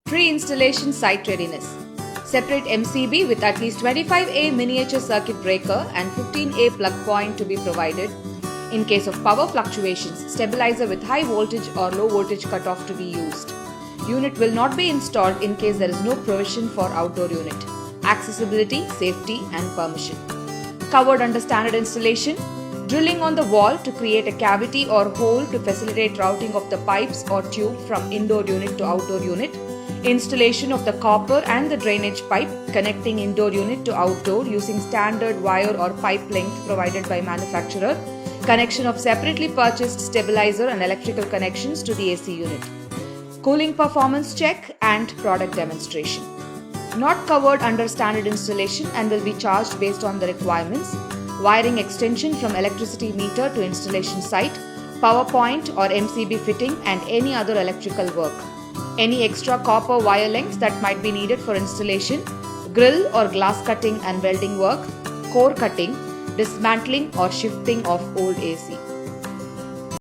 Pre-installation site readiness. Separate MCB with at least 25A miniature circuit breaker and 15A plug point to be provided. In case of power fluctuations, stabilizer with high voltage or low voltage cutoff to be used. Unit will not be installed in case there is no provision for outdoor unit. Accessibility, safety and permission. Covered under standard installation. Drilling on the wall to create a cavity or hole to facilitate routing of the pipes or tube from indoor unit to outdoor unit. Installation of the copper and the drainage pipe connecting indoor unit to outdoor using standard wire or pipe length provided by manufacturer. Connection of separately purchased stabilizer and electrical connections to the AC unit. Cooling performance check and product demonstration. Not covered under standard installation and will be charged based on the requirements. Wiring extension from electricity meter to installation site, power point or MCB fitting and any other electrical work. Any extra copper wire lengths that might be needed for installation, grill or glass cutting and welding work, core cutting, dismantling or shifting of old AC.